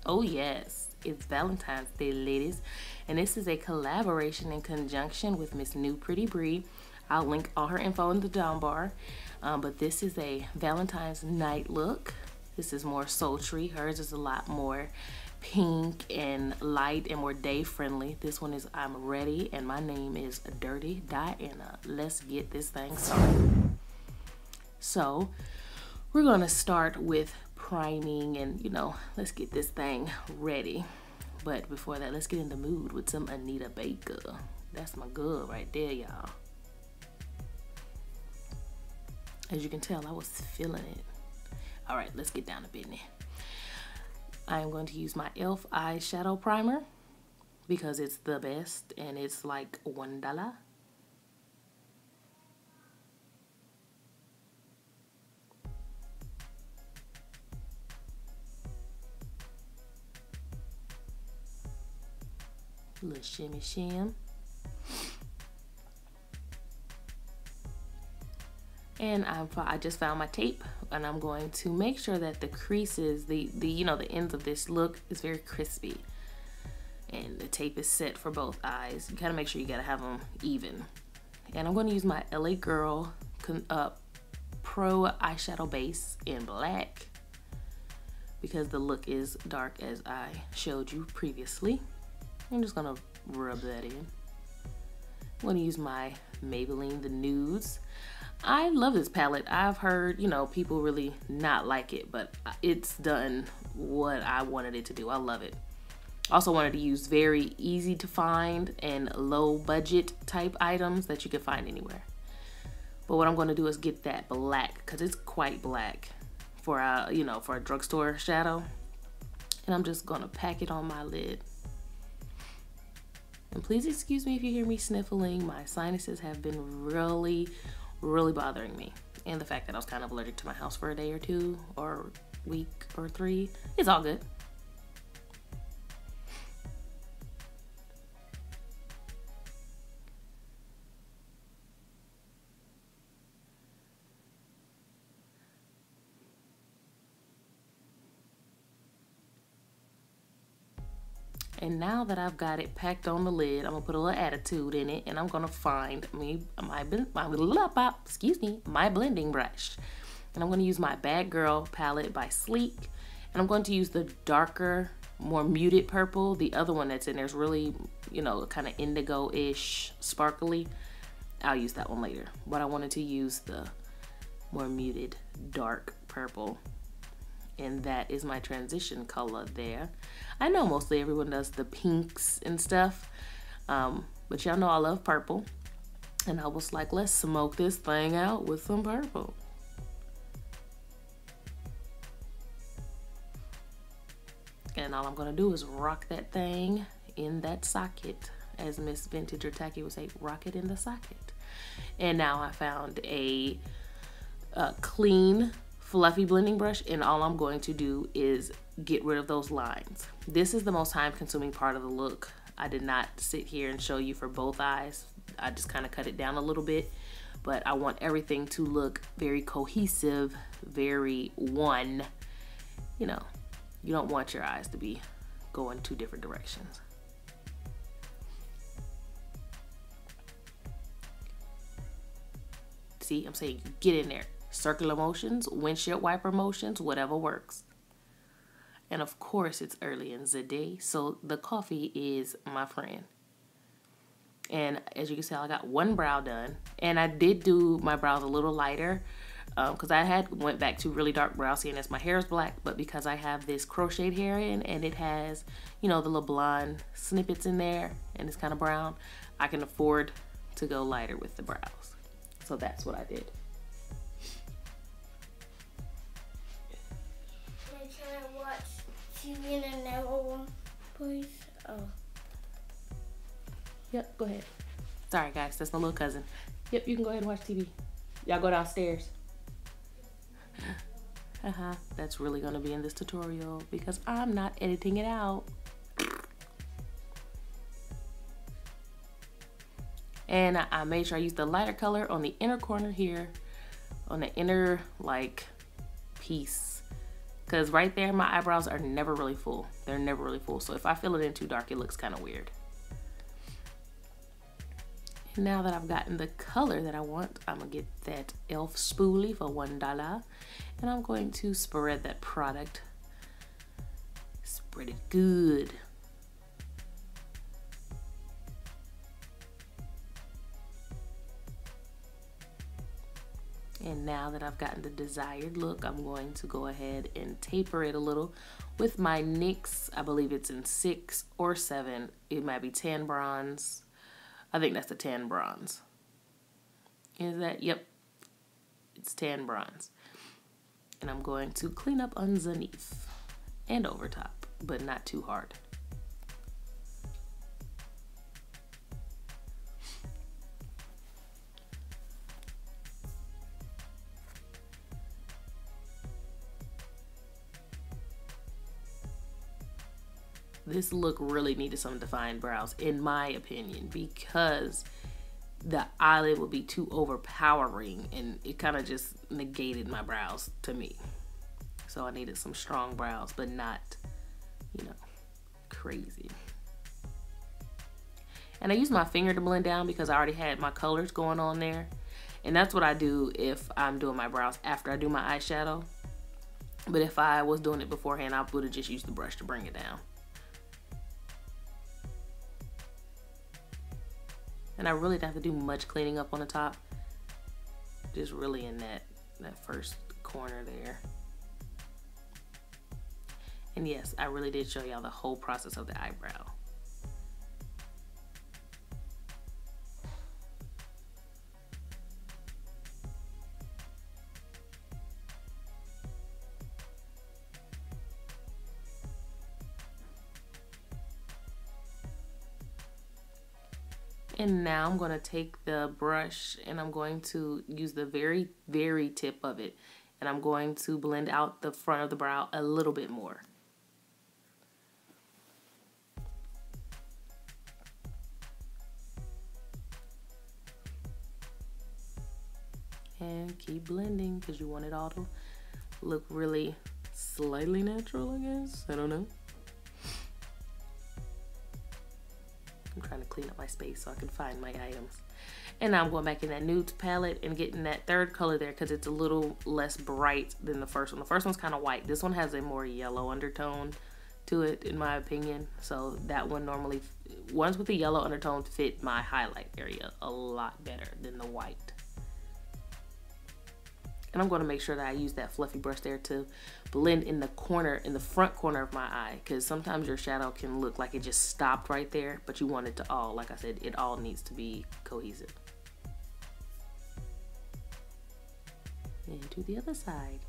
Oh yes, it's Valentine's Day, ladies, and this is a collaboration in conjunction with Miss NuPrettyBre. I'll link all her info in the down bar, but this is a Valentine's night look. This is more sultry. Hers is a lot more pink and light and more day friendly. This one is I'm Ready, and my name is Dirty Diana. Let's get this thing started. So we're gonna start with priming and, you know, let's get this thing ready. But before that, let's get in the mood with some Anita Baker. That's my girl right there, y'all. As you can tell, I was feeling it. All right, let's get down to business. I'm going to use my e.l.f. eyeshadow primer because it's the best and it's like $1. Little shimmy shim. And I just found my tape, and I'm going to make sure that the creases, the ends of this look is very crispy. And the tape is set for both eyes. You gotta make sure you gotta have them even. And I'm going to use my LA Girl Pro eyeshadow base in black because the look is dark as I showed you previously. I'm just gonna rub that in. I'm gonna use my Maybelline the Nudes. I love this palette. I've heard, people really not like it, but it's done what I wanted it to do. I love it. Also wanted to use very easy to find and low budget type items that you can find anywhere. But what I'm gonna do is get that black, because it's quite black for a drugstore shadow. And I'm just gonna pack it on my lid. And please excuse me if you hear me sniffling. My sinuses have been really bothering me. And the fact that I was kind of allergic to my house for a day or two, or week or 3, it's all good. And now that I've got it packed on the lid, I'm gonna put a little attitude in it, and I'm gonna find my blending brush. And I'm gonna use my Bad Girl palette by Sleek, and I'm going to use the darker, more muted purple. The other one that's in there is really, kind of indigo-ish, sparkly. I'll use that one later. But I wanted to use the more muted, dark purple. And that is my transition color there. I know mostly everyone does the pinks and stuff, but y'all know I love purple. And I was like, let's smoke this thing out with some purple. And all I'm gonna do is rock that thing in that socket. As Miss Vintage or Tacky would say, rock it in the socket. And now I found a clean, fluffy blending brush, and all I'm going to do is get rid of those lines. This is the most time-consuming part of the look. I did not sit here and show you for both eyes. I just kind of cut it down a little bit, but I want everything to look very cohesive, very one. You don't want your eyes to be going 2 different directions. See, I'm saying get in there. Circular motions, windshield wiper motions, whatever works. And of course, it's early in the day, so the coffee is my friend. And as you can see, I got one brow done, and I did do my brows a little lighter because I went back to really dark brows, seeing as my hair is black, but because I have this crocheted hair in, and it has, the little blonde snippets in there, and it's kind of brown, I can afford to go lighter with the brows. So that's what I did. TV in another one, please? Oh. Yep, go ahead. Sorry, guys, that's my little cousin. Yep, you can go ahead and watch TV. Y'all go downstairs. That's really gonna be in this tutorial because I'm not editing it out. And I made sure I used the lighter color on the inner corner here, on the inner, piece. Because right there, my eyebrows are never really full. They're never really full. So if I fill it in too dark, it looks kind of weird. And now that I've gotten the color that I want, I'm going to get that e.l.f. spoolie for $1. And I'm going to spread that product. Spread it good. And now that I've gotten the desired look, I'm going to go ahead and taper it a little with my NYX. I believe it's in 6 or 7. It might be tan bronze. I think that's the tan bronze. Is that? Yep. It's tan bronze. And I'm going to clean up underneath and over top, but not too hard. This look really needed some defined brows, in my opinion, because the eyelid would be too overpowering and it kind of just negated my brows to me. So I needed some strong brows, but not, you know, crazy. And I use my finger to blend down because I already had my colors going on there. And that's what I do if I'm doing my brows after I do my eyeshadow. But if I was doing it beforehand, I would have just used the brush to bring it down. And I really didn't have to do much cleaning up on the top. Just really in that first corner there. And yes, I really did show y'all the whole process of the eyebrow. And now I'm going to take the brush and I'm going to use the very, very tip of it. And I'm going to blend out the front of the brow a little bit more. And keep blending because you want it all to look really slightly natural, I guess. I don't know. I'm trying to clean up my space so I can find my items. And now I'm going back in that nude palette and getting that third color there because it's a little less bright than the first one. The first one's kind of white. This one has a more yellow undertone to it, in my opinion. So that one normally, ones with the yellow undertone fit my highlight area a lot better than the white. And I'm going to make sure that I use that fluffy brush there to blend in the corner, in the front corner of my eye. Because sometimes your shadow can look like it just stopped right there. But you want it to all, like I said, it all needs to be cohesive. And to the other side.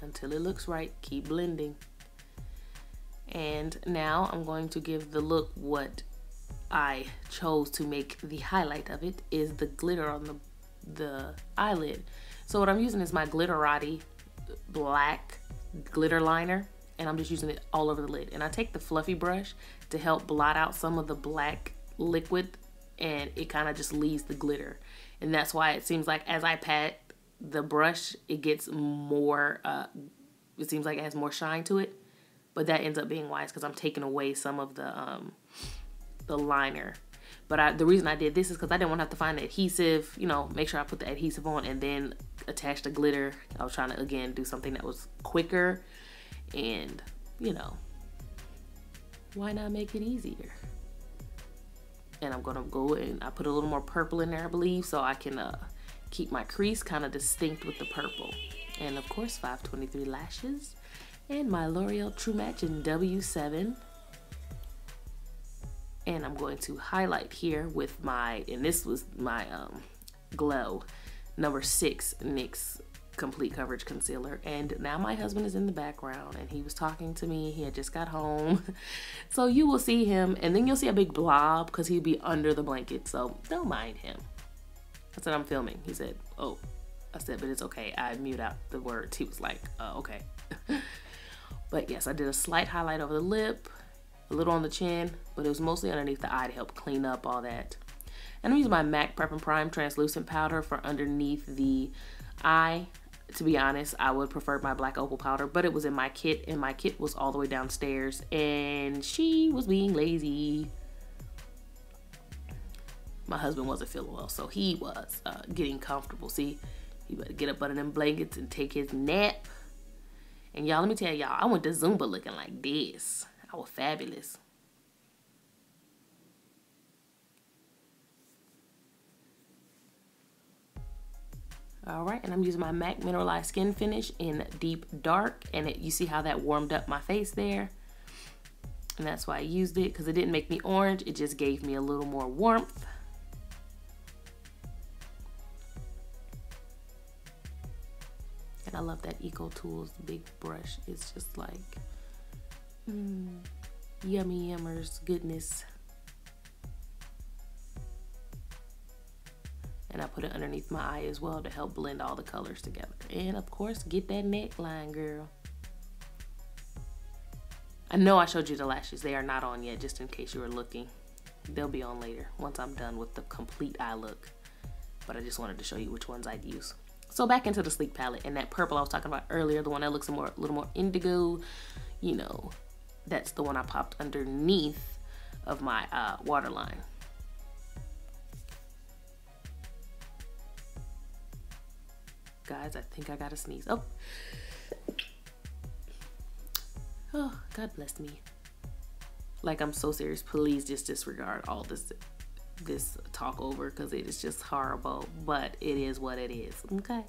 Until it looks right, keep blending. And now I'm going to give the look what I chose to make the highlight of it is the glitter on the eyelid. So what I'm using is my Glitterati black glitter liner, and I'm just using it all over the lid. And I take the fluffy brush to help blot out some of the black liquid, and it kind of just leaves the glitter. And that's why it seems like as I pat the brush, it gets more, it seems like it has more shine to it. But that ends up being wise because I'm taking away some of the liner. But the reason I did this is because I didn't want to have to find the adhesive, you know, make sure I put the adhesive on and then attach the glitter. I was trying to, again, do something that was quicker and, you know, why not make it easier? And I'm going to go and I put a little more purple in there, I believe, so I can keep my crease kind of distinct with the purple. And of course, 523 lashes and my L'Oreal True Match in W7. And I'm going to highlight here with my, and this was my Glow number 6 NYX Complete Coverage Concealer. And now my husband is in the background and he was talking to me. He had just got home. So you will see him and then you'll see a big blob because he'd be under the blanket. So don't mind him. I said, I'm filming. He said, oh. I said, but it's okay. I mute out the words. He was like, okay. But yes, I did a slight highlight over the lip. A little on the chin, but it was mostly underneath the eye to help clean up all that. And I'm using my MAC Prep and Prime translucent powder for underneath the eye. To be honest, I would prefer my black opal powder, but it was in my kit, and my kit was all the way downstairs, and she was being lazy. My husband wasn't feeling well, so he was getting comfortable. See, he better get up under them blankets and take his nap. And y'all, let me tell y'all, I went to Zumba looking like this. I was fabulous. All right, and I'm using my MAC Mineralized Skin Finish in Deep Dark, and you see how that warmed up my face there? And that's why I used it, because it didn't make me orange, it just gave me a little more warmth. And I love that Eco Tools big brush. It's just like, yummy yummers goodness. And I put it underneath my eye as well to help blend all the colors together. And of course, get that neckline, girl. I know I showed you the lashes. They are not on yet, just in case you were looking. They'll be on later, once I'm done with the complete eye look. But I just wanted to show you which ones I'd use. So back into the Sleek palette, and that purple I was talking about earlier, the one that looks a little more indigo, you know, that's the one I popped underneath of my waterline. Guys, I think I gotta sneeze. Oh, God bless me. Like, I'm so serious. Please just disregard all this talk over, because it is just horrible, but it is what it is. Okay.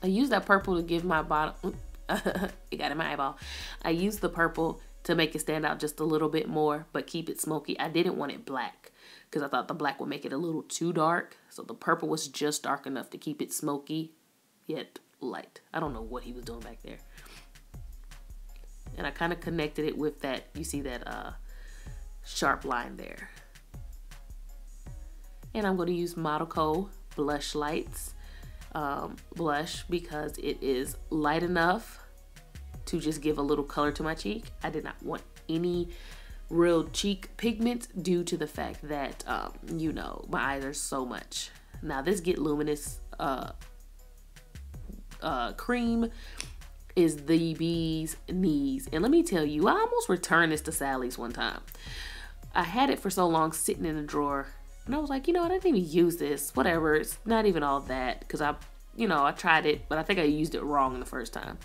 I used that purple to give my bottom. It got in my eyeball. I used the purple to make it stand out just a little bit more, but keep it smoky. I didn't want it black, because I thought the black would make it a little too dark. So the purple was just dark enough to keep it smoky, yet light. I don't know what he was doing back there. And I kind of connected it with that, you see that sharp line there. And I'm going to use Monaco Blush Lights blush, because it is light enough to just give a little color to my cheek. I did not want any real cheek pigment due to the fact that, you know, my eyes are so much. Now this Get Luminous cream is the bee's knees. And let me tell you, I almost returned this to Sally's one time. I had it for so long sitting in a drawer, and I was like, you know, I didn't even use this. Whatever, it's not even all that, because I tried it, but I think I used it wrong the first time.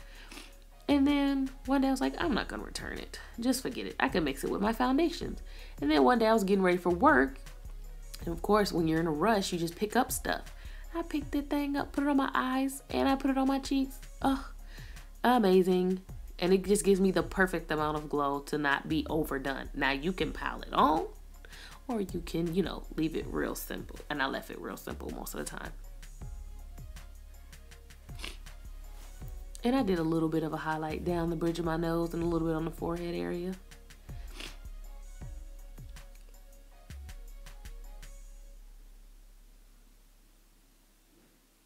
And then one day I was like, I'm not gonna return it. Just forget it. I can mix it with my foundations. And then one day I was getting ready for work, and of course, when you're in a rush, you just pick up stuff. I picked that thing up, put it on my eyes, and I put it on my cheeks. Oh, amazing. And it just gives me the perfect amount of glow to not be overdone. Now you can pile it on, or you can, you know, leave it real simple. And I left it real simple most of the time. And I did a little bit of a highlight down the bridge of my nose and a little bit on the forehead area.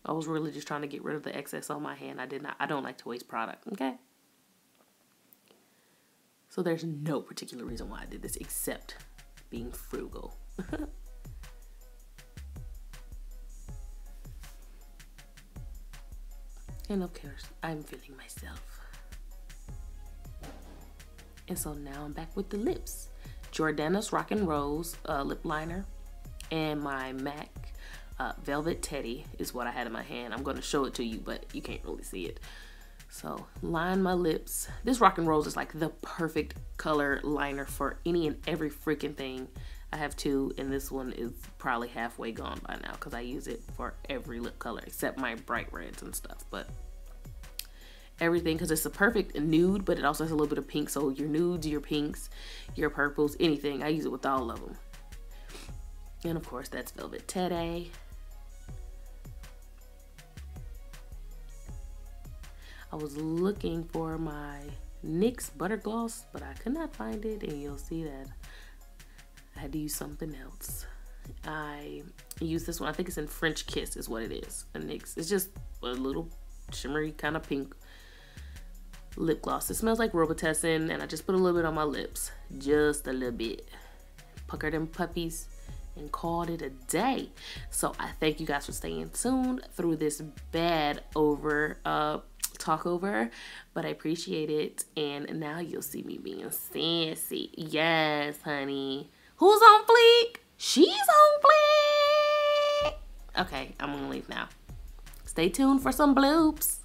I was really just trying to get rid of the excess on my hand. I don't like to waste product, okay? So there's no particular reason why I did this except being frugal. And of course, I'm feeling myself. And so now I'm back with the lips. Jordana's Rockin' Rose lip liner, and my MAC Velvet Teddy is what I had in my hand. I'm going to show it to you, but you can't really see it. So line my lips. This Rockin' Rose is like the perfect color liner for any and every freaking thing. I have two, and this one is probably halfway gone by now because I use it for every lip color except my bright reds and stuff. But everything, because it's a perfect nude, but it also has a little bit of pink. So your nudes, your pinks, your purples, anything. I use it with all of them. And of course, that's Velvet Teddy. I was looking for my NYX Butter Gloss, but I could not find it, and you'll see that I had to use something else. I use this one. I think it's in French Kiss is what it is. A NYX. It's just a little shimmery kind of pink lip gloss. It smells like Robitussin, and I just put a little bit on my lips. Just a little bit. pucker them puppies, and called it a day. So I thank you guys for staying tuned through this bad talkover, but I appreciate it. And now you'll see me being sassy. Yes, honey. Who's on fleek? She's on fleek. Okay, I'm gonna leave now. Stay tuned for some bloops.